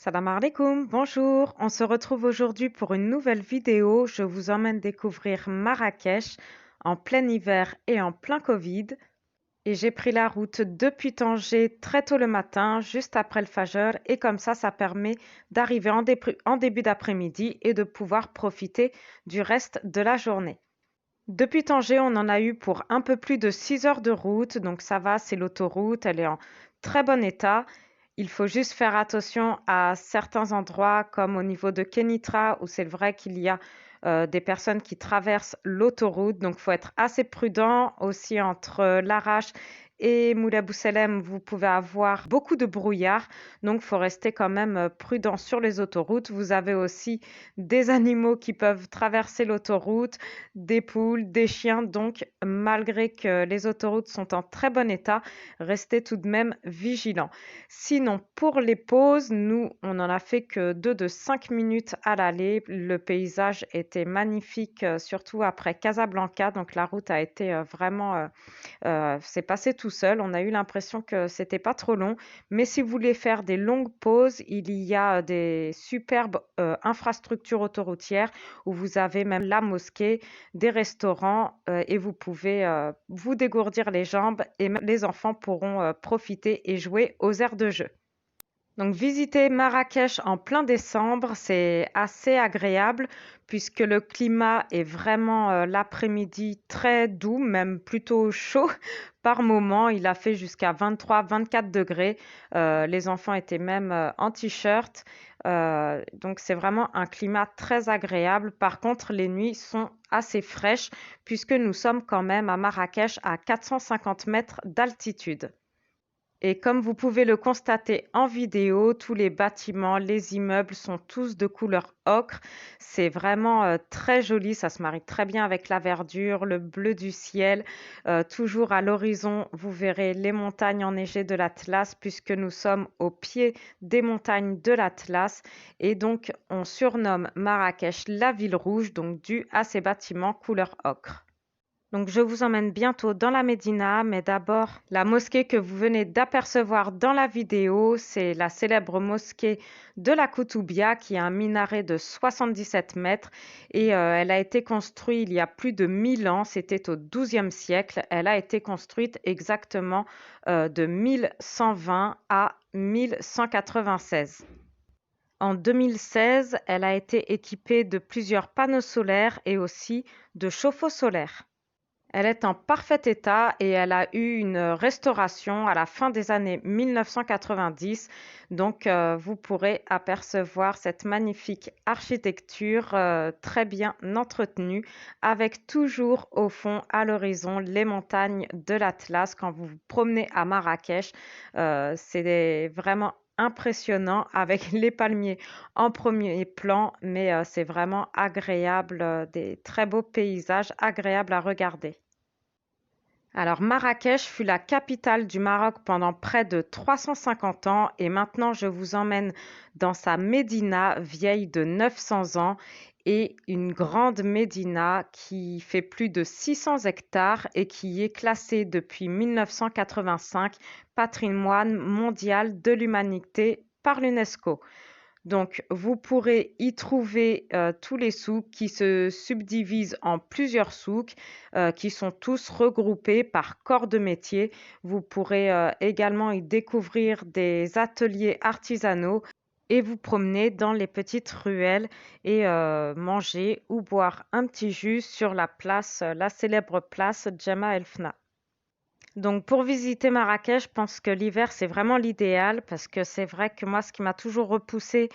Salam alaikum, bonjour. On se retrouve aujourd'hui pour une nouvelle vidéo. Je vous emmène découvrir Marrakech en plein hiver et en plein Covid. Et j'ai pris la route depuis Tanger très tôt le matin, juste après le Fajr. Et comme ça permet d'arriver en début d'après-midi et de pouvoir profiter du reste de la journée. Depuis Tanger, on en a eu pour un peu plus de 6 heures de route, donc ça va, c'est l'autoroute, elle est en très bon état. Il faut juste faire attention à certains endroits, comme au niveau de Kenitra, où c'est vrai qu'il y a des personnes qui traversent l'autoroute, donc il faut être assez prudent aussi entre Larache et Moulay Bouselem, vous pouvez avoir beaucoup de brouillard, donc il faut rester quand même prudent sur les autoroutes. Vous avez aussi des animaux qui peuvent traverser l'autoroute, des poules, des chiens. Donc, malgré que les autoroutes sont en très bon état, restez tout de même vigilants. Sinon, pour les pauses, nous, on n'en a fait que deux de 5 minutes à l'aller. Le paysage était magnifique, surtout après Casablanca. Donc, la route a été c'est passé tout seul. On a eu l'impression que c'était pas trop long. Mais si vous voulez faire des longues pauses, il y a des superbes infrastructures autoroutières où vous avez même la mosquée, des restaurants et vous pouvez vous dégourdir les jambes et même les enfants pourront profiter et jouer aux aires de jeu. Donc visiter Marrakech en plein décembre, c'est assez agréable puisque le climat est vraiment l'après-midi très doux, même plutôt chaud par moment. Il a fait jusqu'à 23-24 degrés. Les enfants étaient même en t-shirt. Donc c'est vraiment un climat très agréable. Par contre, les nuits sont assez fraîches puisque nous sommes quand même à Marrakech à 450 mètres d'altitude. Et comme vous pouvez le constater en vidéo, tous les bâtiments, les immeubles sont tous de couleur ocre. C'est vraiment très joli, ça se marie très bien avec la verdure, le bleu du ciel. Toujours à l'horizon, vous verrez les montagnes enneigées de l'Atlas puisque nous sommes au pied des montagnes de l'Atlas. Et donc, on surnomme Marrakech la ville rouge, donc dû à ces bâtiments couleur ocre. Donc je vous emmène bientôt dans la Médina, mais d'abord, la mosquée que vous venez d'apercevoir dans la vidéo, c'est la célèbre mosquée de la Koutoubia qui a un minaret de 77 mètres et elle a été construite il y a plus de 1000 ans, c'était au XIIe siècle. Elle a été construite exactement de 1120 à 1196. En 2016, elle a été équipée de plusieurs panneaux solaires et aussi de chauffe-eau solaire. Elle est en parfait état et elle a eu une restauration à la fin des années 1990. Donc, vous pourrez apercevoir cette magnifique architecture très bien entretenue avec toujours au fond, à l'horizon, les montagnes de l'Atlas. Quand vous vous promenez à Marrakech, c'est vraiment impressionnant avec les palmiers en premier plan, mais c'est vraiment agréable, des très beaux paysages agréables à regarder. Alors Marrakech fut la capitale du Maroc pendant près de 350 ans et maintenant je vous emmène dans sa médina vieille de 900 ans et une grande médina qui fait plus de 600 hectares et qui est classée depuis 1985 patrimoine mondial de l'humanité par l'UNESCO. Donc, vous pourrez y trouver tous les souks qui se subdivisent en plusieurs souks qui sont tous regroupés par corps de métier. Vous pourrez également y découvrir des ateliers artisanaux et vous promener dans les petites ruelles et manger ou boire un petit jus sur la place, la célèbre place Djama El Fna. Donc pour visiter Marrakech, je pense que l'hiver, c'est vraiment l'idéal parce que c'est vrai que moi, ce qui m'a toujours repoussé,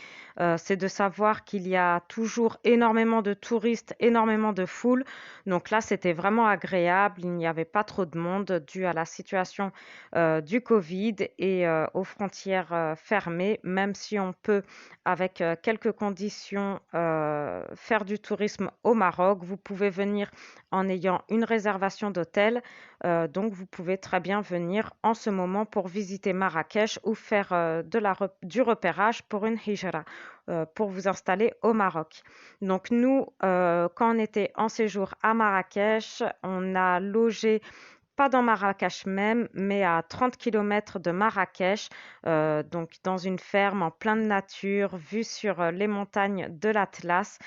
c'est de savoir qu'il y a toujours énormément de touristes, énormément de foule. Donc là, c'était vraiment agréable. Il n'y avait pas trop de monde dû à la situation du Covid et aux frontières fermées, même si on peut, avec quelques conditions, faire du tourisme au Maroc. Vous pouvez venir en ayant une réservation d'hôtel donc vous pouvez très bien venir en ce moment pour visiter Marrakech ou faire du repérage pour une hijra, pour vous installer au Maroc. Donc nous, quand on était en séjour à Marrakech, on a logé pas dans Marrakech même, mais à 30 kilomètres de Marrakech, donc dans une ferme en pleine nature, vue sur les montagnes de l'Atlas.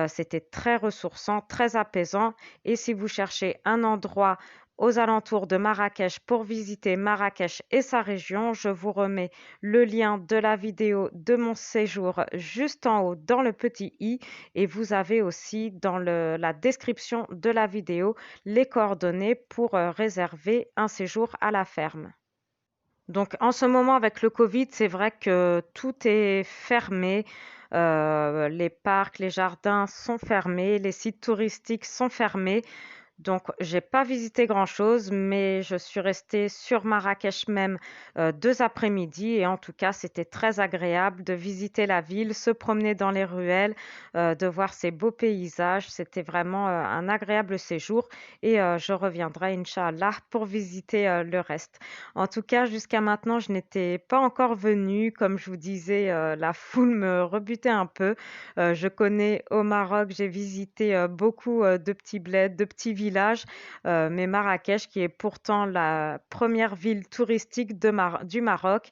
C'était très ressourçant, très apaisant. Et si vous cherchez un endroit aux alentours de Marrakech pour visiter Marrakech et sa région, je vous remets le lien de la vidéo de mon séjour juste en haut dans le petit i et vous avez aussi dans la description de la vidéo les coordonnées pour réserver un séjour à la ferme. Donc en ce moment avec le Covid, c'est vrai que tout est fermé. Les parcs, les jardins sont fermés, les sites touristiques sont fermés. Donc, j'ai pas visité grand-chose, mais je suis restée sur Marrakech même 2 après-midi et en tout cas, c'était très agréable de visiter la ville, se promener dans les ruelles, de voir ces beaux paysages. C'était vraiment un agréable séjour et je reviendrai, Inch'Allah, pour visiter le reste. En tout cas, jusqu'à maintenant, je n'étais pas encore venue. Comme je vous disais, la foule me rebutait un peu. Je connais au Maroc, j'ai visité beaucoup de petits bleds, de petits villages, mais Marrakech, qui est pourtant la première ville touristique du Maroc,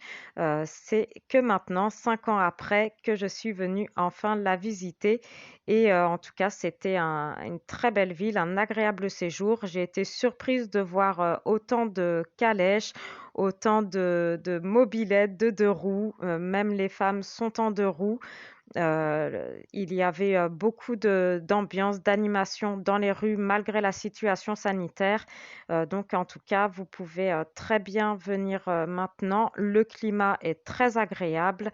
c'est que maintenant, 5 ans après, que je suis venue enfin la visiter. Et en tout cas, c'était une très belle ville, un agréable séjour. J'ai été surprise de voir autant de calèches, autant de mobylettes, de deux roues. Même les femmes sont en deux roues. Il y avait beaucoup d'ambiance, d'animation dans les rues malgré la situation sanitaire. Donc, en tout cas, vous pouvez très bien venir maintenant. Le climat est très agréable.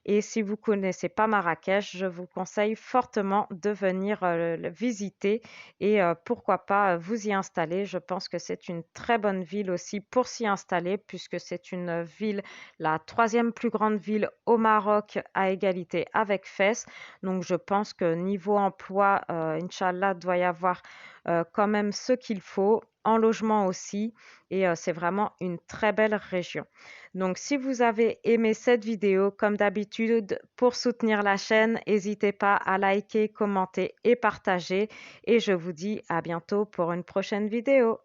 Et si vous ne connaissez pas Marrakech, je vous conseille fortement de venir le visiter et pourquoi pas vous y installer. Je pense que c'est une très bonne ville aussi pour s'y installer puisque c'est une ville, la troisième plus grande ville au Maroc à égalité avec Fès. Donc je pense que niveau emploi, Inch'Allah, doit y avoir quand même ce qu'il faut, en logement aussi, et c'est vraiment une très belle région. Donc si vous avez aimé cette vidéo, comme d'habitude, pour soutenir la chaîne, n'hésitez pas à liker, commenter et partager. Et je vous dis à bientôt pour une prochaine vidéo.